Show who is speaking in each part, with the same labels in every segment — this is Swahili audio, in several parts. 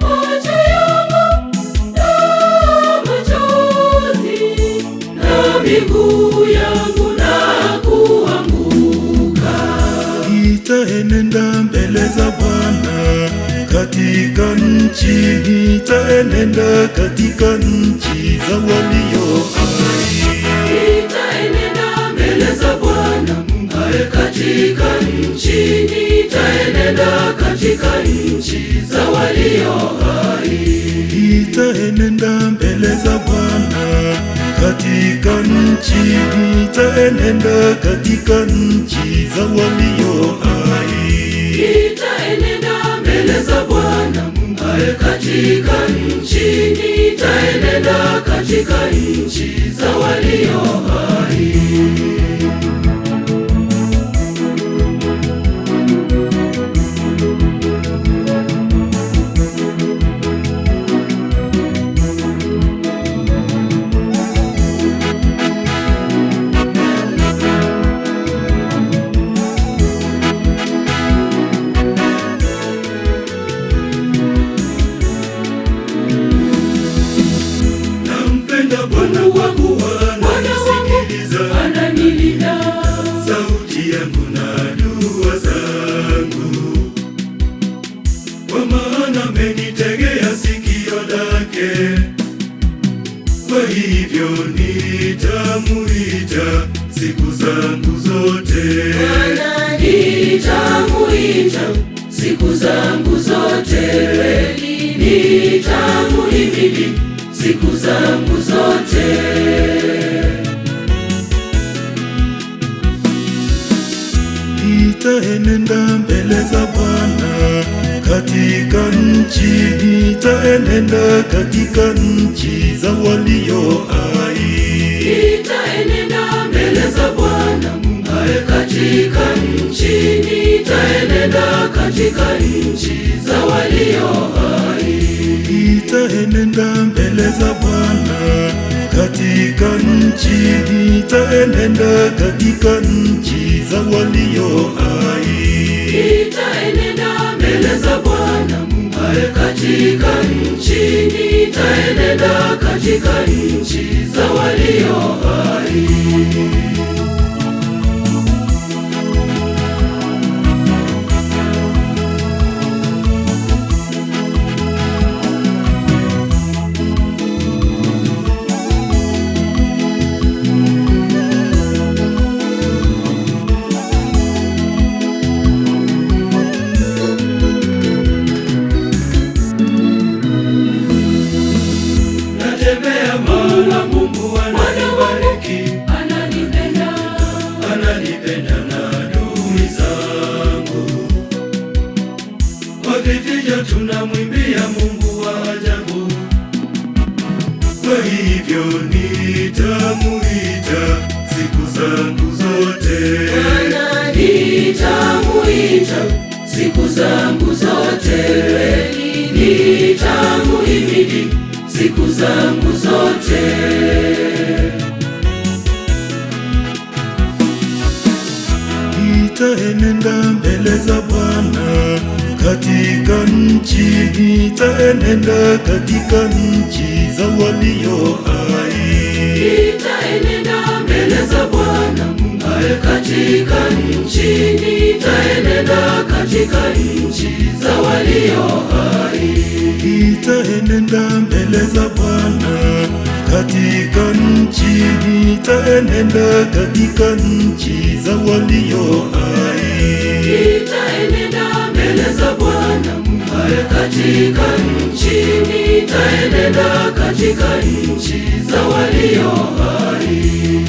Speaker 1: macho yangu na machozi, na miguu yangu na kuanguka.
Speaker 2: Nitaenenda mbele za Bwana katika nchi, nitaenenda katika nchi za walio hai.
Speaker 1: Nitaenenda mbele za Bwana katika nchi, nitaenenda katika nchi za walio hai.
Speaker 2: Nitaenenda mbele za Bwana katika nchi, nitaenenda katika nchi za walio hai.
Speaker 1: Nitaenenda mbele za Bwana katika nchi, nitaenenda katika nchi za walio hai.
Speaker 2: Bwana wangu ananisikiliza,
Speaker 1: ananilinda
Speaker 2: sauti yangu na dua zangu, kwa maana amenitegea sikio lake. Kwa hivyo nitamuita siku zangu zote,
Speaker 1: Bwana nitamuita siku zangu zote, nitamuhimidi siku zangu zote.
Speaker 2: Nitaenenda mbele za Bwana katika nchi, nitaenenda katika nchi za walio hai.
Speaker 1: Nitaenenda mbele za Bwana katika nchi, nitaenenda katika nchi za walio hai.
Speaker 2: Nitaenenda mbele za Bwana katika nchi, nitaenenda katika nchi za walio hai.
Speaker 1: Nitaenenda mbele za Bwana katika nchi, nitaenenda katika nchi za walio hai.
Speaker 2: Natembea mahala Mungu ananibariki, ananipenda na adui zangu. Kwa vifijo tunamwimbia Mungu wa ajabu. Kwa hivyo nitamuita siku zangu zote,
Speaker 1: Bwana nitamuita siku zangu zote, nitamuhimidi siku zangu zote.
Speaker 2: nitaenenda mbele za Bwana katika nchi, nitaenenda katika nchi za walio hai.
Speaker 1: Nitaenenda mbele za Bwana katika nchi, nitaenenda katika nchi za walio hai.
Speaker 2: Nitaenenda mbele za Bwana katika nchi, nitaenenda katika nchi za walio hai.
Speaker 1: Nitaenenda mbele za Bwana katika nchi, nitaenenda katika nchi za walio hai.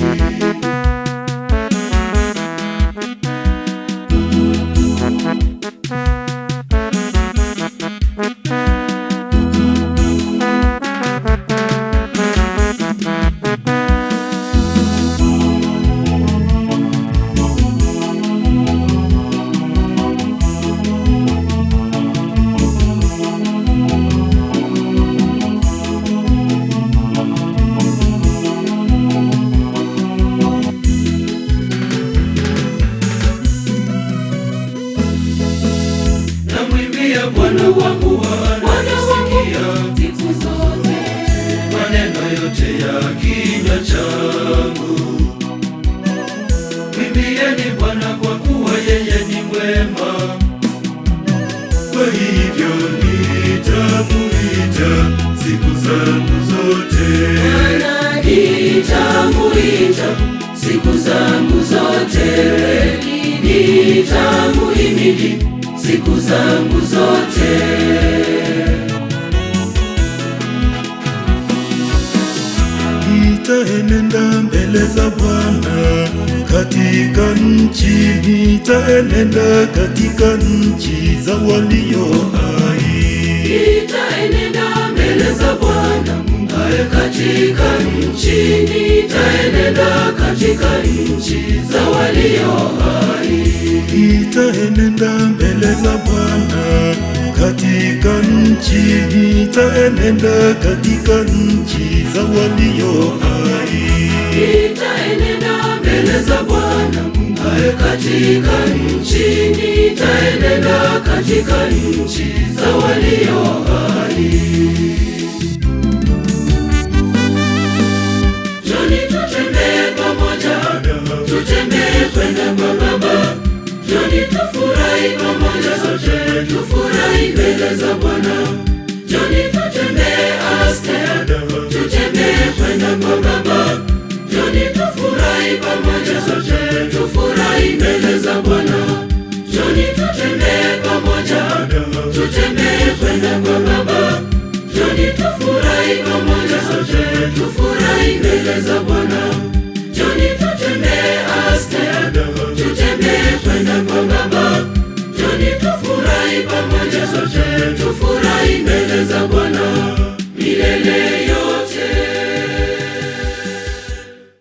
Speaker 2: Kwa hivyo nitakuita siku zangu zote.
Speaker 1: Bwana, nitamuita siku zangu zote. Nitamuhimidi siku zangu zote.
Speaker 2: Nitaenenda mbele za Bwana katika nchi, nitaenenda katika nchi za walio hai.
Speaker 1: Nitaenenda mbele za Bwana katika nchi, nitaenenda katika nchi za walio hai.
Speaker 2: Nitaenenda mbele za Bwana katika nchi, nitaenenda katika nchi za walio hai.
Speaker 1: Nitaenenda mbele za Bwana katika nchi, nitaenenda katika nchi za walio hai. Njoni tutembee pamoja, tutembee kwenda kwa Baba. Njoni tufurahi pamoja sote, tufurahi mbele za Bwana. Njoni tutembee aste, tutembee kwenda kwa Baba. Njoni tufurahi pamoja sote, tufurahi mbele za Bwana. Njoni tutembee pamoja, tutembee kwenda kwa Baba. Njoni tufurahi pamoja sote, tufurahi mbele za Bwana. Njoni tutembee aste, tutembee kwenda kwa Baba. Njoni tufurahi pamoja sote, tufurahi mbele za Bwana milele yote.